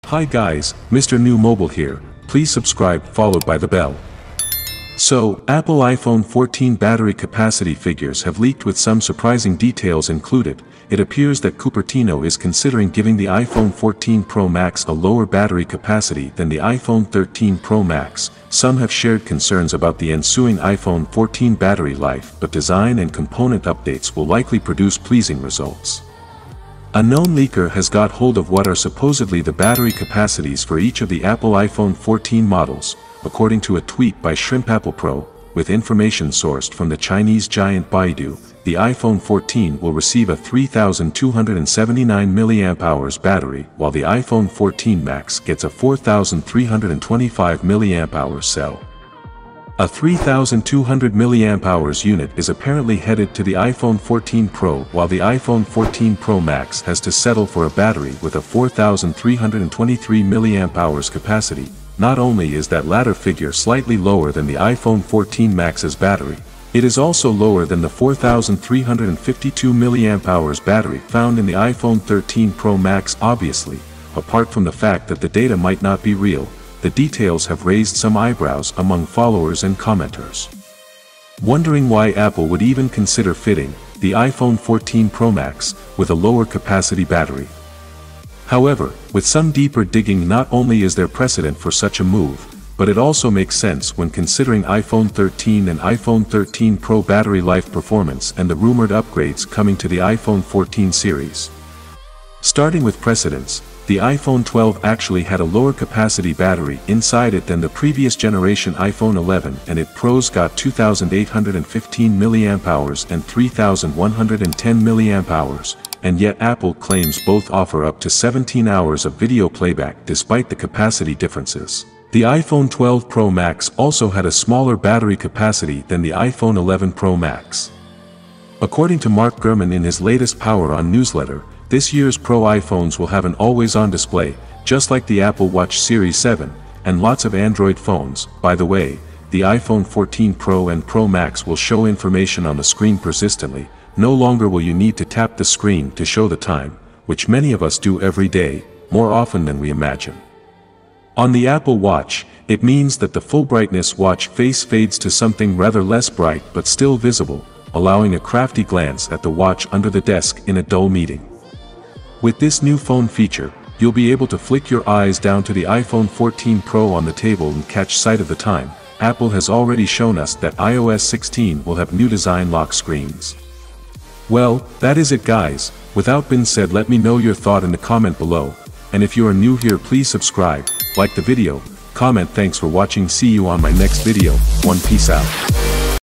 Hi guys, Mrnewmobile here, please subscribe followed by the bell. So, Apple iPhone 14 battery capacity figures have leaked with some surprising details included. It appears that Cupertino is considering giving the iPhone 14 Pro Max a lower battery capacity than the iPhone 13 Pro Max. Some have shared concerns about the ensuing iPhone 14 battery life, but design and component updates will likely produce pleasing results. A known leaker has got hold of what are supposedly the battery capacities for each of the Apple iPhone 14 models, according to a tweet by Shrimp Pro, with information sourced from the Chinese giant Baidu. The iPhone 14 will receive a 3,279 mAh battery, while the iPhone 14 Max gets a 4,325 mAh cell. A 3,200 mAh unit is apparently headed to the iPhone 14 Pro, while the iPhone 14 Pro Max has to settle for a battery with a 4,323 mAh capacity. Not only is that latter figure slightly lower than the iPhone 14 Max's battery, it is also lower than the 4,352 mAh battery found in the iPhone 13 Pro Max. Obviously, apart from the fact that the data might not be real, the details have raised some eyebrows among followers and commenters, wondering why Apple would even consider fitting the iPhone 14 Pro Max with a lower capacity battery. However, with some deeper digging, not only is there precedent for such a move, but it also makes sense when considering iPhone 13 and iPhone 13 Pro battery life performance and the rumored upgrades coming to the iPhone 14 series. Starting with precedents, the iPhone 12 actually had a lower capacity battery inside it than the previous generation iPhone 11, and its Pros got 2,815 mAh and 3,110 mAh, and yet Apple claims both offer up to 17 hours of video playback despite the capacity differences. The iPhone 12 Pro Max also had a smaller battery capacity than the iPhone 11 Pro Max. According to Mark Gurman in his latest Power On newsletter, this year's Pro iPhones will have an always-on display, just like the Apple Watch Series 7, and lots of Android phones. By the way, the iPhone 14 Pro and Pro Max will show information on the screen persistently. No longer will you need to tap the screen to show the time, which many of us do every day, more often than we imagine. On the Apple Watch, it means that the full brightness watch face fades to something rather less bright but still visible, allowing a crafty glance at the watch under the desk in a dull meeting. With this new phone feature, you'll be able to flick your eyes down to the iPhone 14 Pro on the table and catch sight of the time. Apple has already shown us that iOS 16 will have new design lock screens. Well, that is it guys. Without being said, let me know your thought in the comment below, and if you are new here, please subscribe, like the video, comment. Thanks for watching. See you on my next video. Peace out.